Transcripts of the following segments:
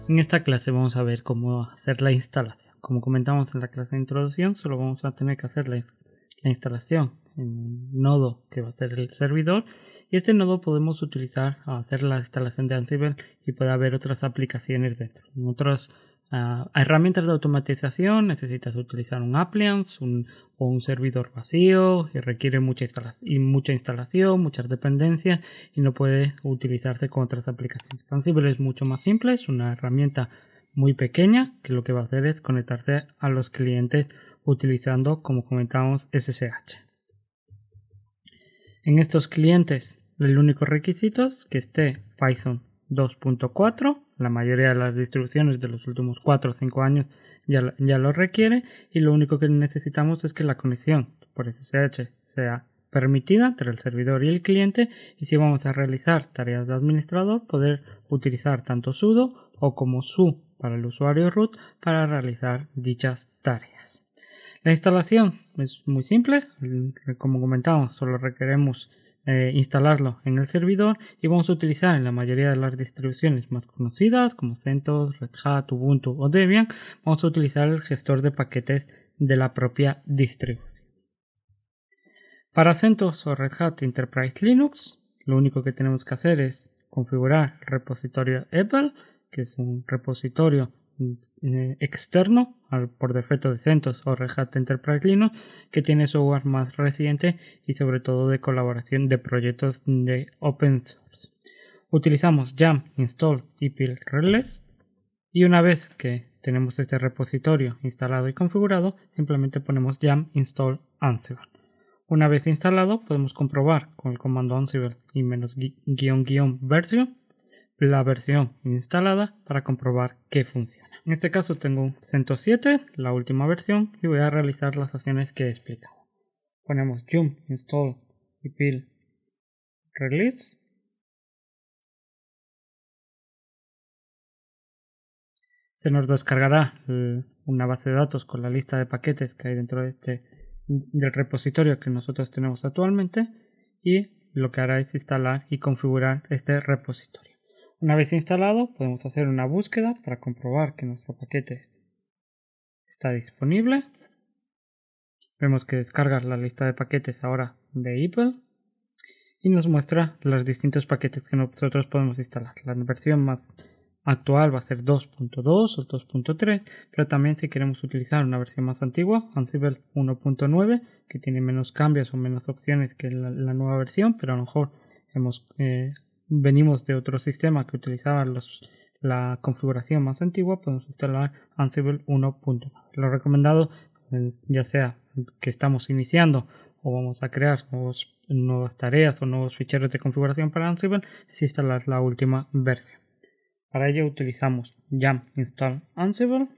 En esta clase vamos a ver cómo hacer la instalación. Como comentamos en la clase de introducción, solo vamos a tener que hacer la instalación en un nodo que va a ser el servidor, y este nodo podemos utilizar a hacer la instalación de Ansible y puede haber otras aplicaciones dentro. En otras herramientas de automatización necesitas utilizar un appliance o un servidor vacío y requiere mucha instalación, muchas dependencias y no puede utilizarse con otras aplicaciones. Ansible es mucho más simple, es una herramienta muy pequeña que lo que va a hacer es conectarse a los clientes utilizando, como comentábamos, SSH. En estos clientes, el único requisito es que esté Python 2.4. La mayoría de las distribuciones de los últimos 4 o 5 años ya lo requiere, y lo único que necesitamos es que la conexión por SSH sea permitida entre el servidor y el cliente, y si vamos a realizar tareas de administrador, poder utilizar tanto sudo o como su para el usuario root para realizar dichas tareas. La instalación es muy simple, como comentamos, solo requeremos instalarlo en el servidor, y vamos a utilizar en la mayoría de las distribuciones más conocidas como CentOS, Red Hat, Ubuntu o Debian, vamos a utilizar el gestor de paquetes de la propia distribución. Para CentOS o Red Hat Enterprise Linux, lo único que tenemos que hacer es configurar el repositorio EPEL, que es un repositorio externo por defecto de CentOS o Red Hat Enterprise Linux, que tiene software más reciente y sobre todo de colaboración de proyectos de open source. Utilizamos yum install epel release, y una vez que tenemos este repositorio instalado y configurado, simplemente ponemos yum install ansible. Una vez instalado, podemos comprobar con el comando ansible y -version la versión instalada para comprobar que funciona. En este caso tengo CentOS 7, la última versión, y voy a realizar las acciones que he explicado. Ponemos yum install epel release. Se nos descargará una base de datos con la lista de paquetes que hay dentro del repositorio que nosotros tenemos actualmente, y lo que hará es instalar y configurar este repositorio. Una vez instalado, podemos hacer una búsqueda para comprobar que nuestro paquete está disponible. Vemos que descarga la lista de paquetes ahora de EPEL y nos muestra los distintos paquetes que nosotros podemos instalar. La versión más actual va a ser 2.2 o 2.3, pero también si queremos utilizar una versión más antigua, Ansible 1.9, que tiene menos cambios o menos opciones que la nueva versión, pero a lo mejor venimos de otro sistema que utilizaba la configuración más antigua, podemos instalar Ansible 1.9. Lo recomendado, ya sea que estamos iniciando o vamos a crear nuevas tareas o nuevos ficheros de configuración para Ansible, es instalar la última versión. Para ello utilizamos yum install ansible.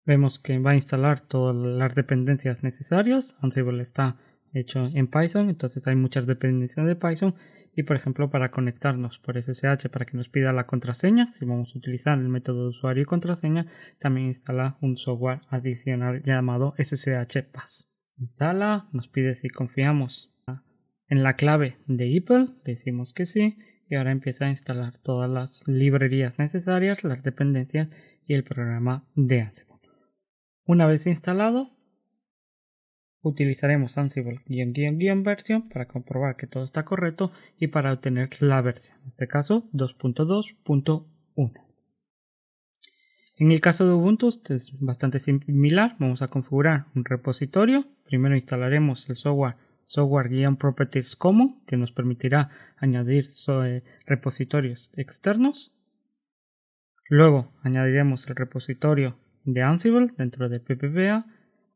Vemos que va a instalar todas las dependencias necesarias. Ansible está hecho en Python, entonces hay muchas dependencias de Python. Y por ejemplo, para conectarnos por SSH para que nos pida la contraseña, si vamos a utilizar el método de usuario y contraseña, también instala un software adicional llamado SSH Pass. Instala, nos pide si confiamos en la clave de EPEL, decimos que sí, y ahora empieza a instalar todas las librerías necesarias, las dependencias y el programa de Ansible. Una vez instalado, utilizaremos Ansible --version para comprobar que todo está correcto y para obtener la versión, en este caso 2.2.1. En el caso de Ubuntu es bastante similar. Vamos a configurar un repositorio. Primero instalaremos el software-properties common, que nos permitirá añadir repositorios externos. Luego añadiremos el repositorio de Ansible dentro de pppa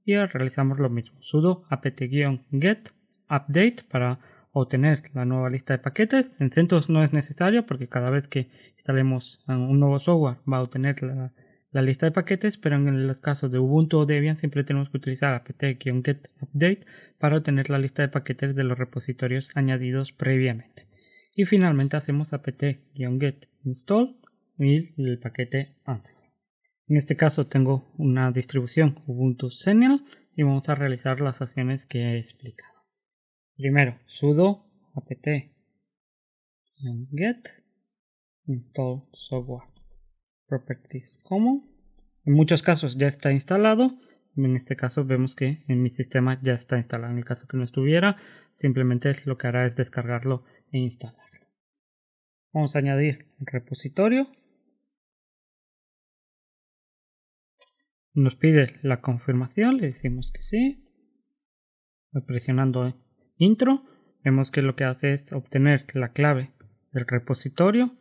y realizamos lo mismo, sudo apt-get update para obtener la nueva lista de paquetes. En CentOS no es necesario porque cada vez que instalemos un nuevo software va a obtener la lista de paquetes, pero en los casos de Ubuntu o Debian siempre tenemos que utilizar apt-get update para obtener la lista de paquetes de los repositorios añadidos previamente. Y finalmente hacemos apt-get install y el paquete Ansible. En este caso tengo una distribución Ubuntu Xenial y vamos a realizar las acciones que he explicado. Primero, sudo apt-get install software properties common. En muchos casos ya está instalado. En este caso vemos que en mi sistema ya está instalado. En el caso que no estuviera, simplemente lo que hará es descargarlo e instalarlo. Vamos a añadir un repositorio. Nos pide la confirmación, le decimos que sí. Presionando intro, vemos que lo que hace es obtener la clave del repositorio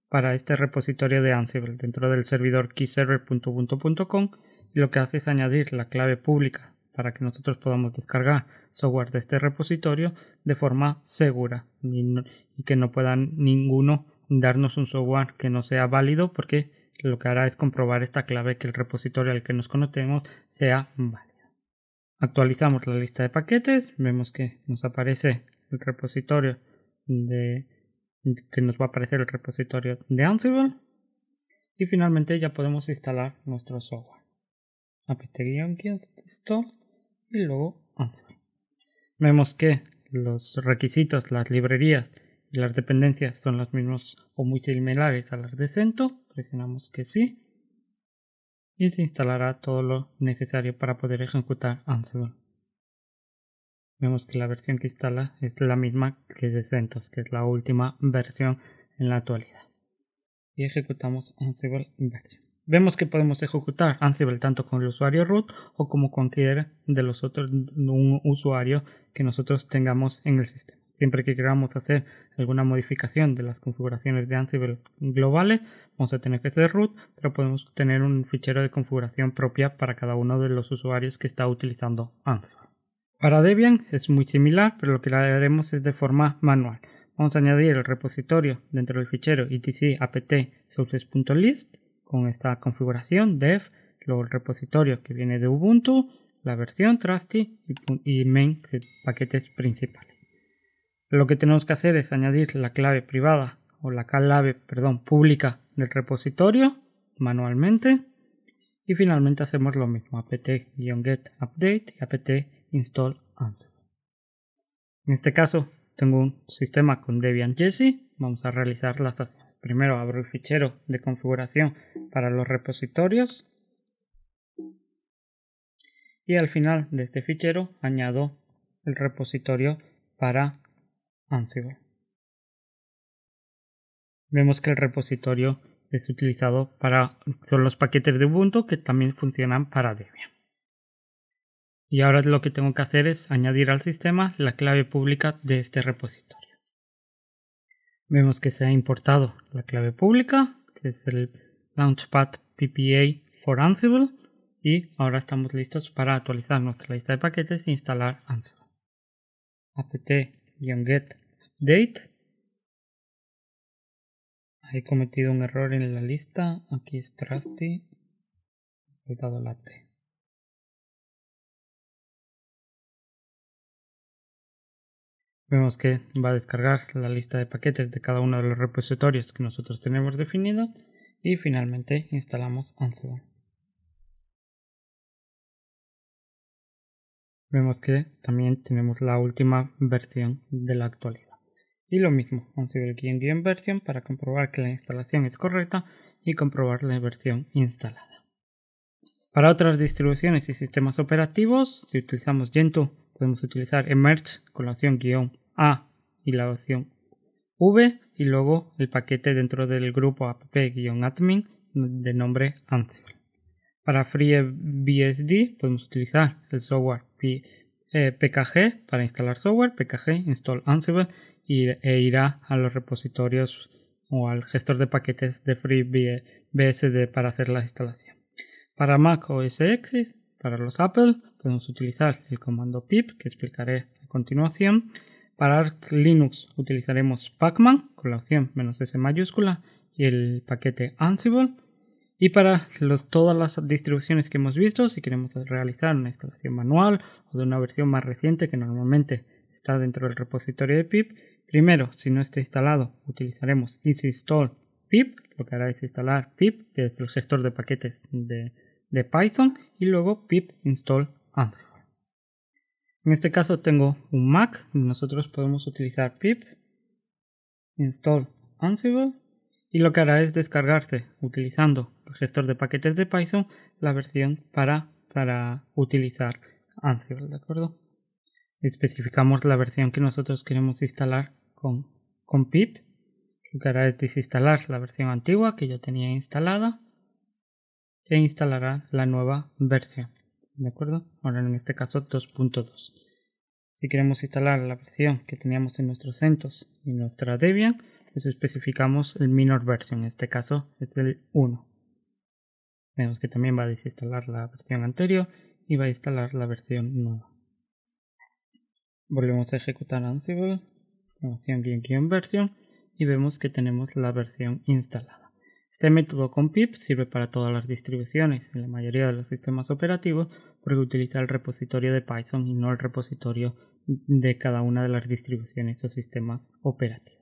para este repositorio de Ansible dentro del servidor keyserver.ubuntu.com, y lo que hace es añadir la clave pública para que nosotros podamos descargar software de este repositorio de forma segura y que no puedan ninguno darnos un software que no sea válido, porque lo que hará es comprobar esta clave, que el repositorio al que nos conectemos sea válido. Actualizamos la lista de paquetes, vemos que nos aparece el repositorio que nos va a aparecer el repositorio de Ansible, y finalmente ya podemos instalar nuestro software. apt-install y luego Ansible. Vemos que los requisitos, las librerías y las dependencias son los mismos o muy similares a las de CentOS. Presionamos que sí y se instalará todo lo necesario para poder ejecutar Ansible. Vemos que la versión que instala es la misma que de CentOS, que es la última versión en la actualidad. Y ejecutamos Ansible version. Vemos que podemos ejecutar Ansible tanto con el usuario root o como cualquier de los otros un usuario que nosotros tengamos en el sistema. Siempre que queramos hacer alguna modificación de las configuraciones de Ansible globales, vamos a tener que ser root, pero podemos tener un fichero de configuración propia para cada uno de los usuarios que está utilizando Ansible. Para Debian es muy similar, pero lo que haremos es de forma manual. Vamos a añadir el repositorio dentro del fichero etc apt sources.list con esta configuración dev, luego el repositorio que viene de Ubuntu, la versión trusty y main, paquetes principales. Lo que tenemos que hacer es añadir la clave privada o la clave, pública del repositorio manualmente, y finalmente hacemos lo mismo, apt-get update y apt-install Ansible. En este caso tengo un sistema con Debian Jessie. Vamos a realizar las acciones. Primero abro el fichero de configuración para los repositorios y al final de este fichero añado el repositorio para Ansible. Vemos que el repositorio es utilizado son los paquetes de Ubuntu que también funcionan para Debian. Y ahora lo que tengo que hacer es añadir al sistema la clave pública de este repositorio. Vemos que se ha importado la clave pública, que es el Launchpad PPA for Ansible, y ahora estamos listos para actualizar nuestra lista de paquetes e instalar Ansible. apt-get update. He cometido un error en la lista, aquí es trusty, he dado la T. Vemos que va a descargar la lista de paquetes de cada uno de los repositorios que nosotros tenemos definido y finalmente instalamos Ansible. Vemos que también tenemos la última versión de la actualidad. Y lo mismo, Ansible version para comprobar que la instalación es correcta y comprobar la versión instalada. Para otras distribuciones y sistemas operativos, si utilizamos Gentoo, podemos utilizar emerge con la opción "-a" y la opción "v", y luego el paquete dentro del grupo app-admin de nombre Ansible. Para FreeBSD podemos utilizar el software pkg para instalar software, pkg install Ansible, e irá a los repositorios o al gestor de paquetes de FreeBSD para hacer la instalación. Para Mac OS X, para los Apple, podemos utilizar el comando pip, que explicaré a continuación. Para Linux utilizaremos pacman con la opción "-s mayúscula y el paquete Ansible. Y para todas las distribuciones que hemos visto, si queremos realizar una instalación manual o de una versión más reciente que normalmente está dentro del repositorio de pip, primero, si no está instalado, utilizaremos install pip, lo que hará es instalar pip, que es el gestor de paquetes de Python, y luego pip install Ansible. En este caso tengo un Mac, nosotros podemos utilizar pip install Ansible y lo que hará es descargarse utilizando el gestor de paquetes de Python la versión para utilizar Ansible, ¿de acuerdo? Especificamos la versión que nosotros queremos instalar con pip. Lo que hará es desinstalar la versión antigua que yo tenía instalada e instalará la nueva versión, ¿de acuerdo? Ahora en este caso 2.2. Si queremos instalar la versión que teníamos en nuestros CentOS y nuestra Debian, pues especificamos el minor version, en este caso es el 1. Vemos que también va a desinstalar la versión anterior y va a instalar la versión nueva. Volvemos a ejecutar Ansible, --version y vemos que tenemos la versión instalada. Este método con pip sirve para todas las distribuciones en la mayoría de los sistemas operativos porque utiliza el repositorio de Python y no el repositorio de cada una de las distribuciones o sistemas operativos.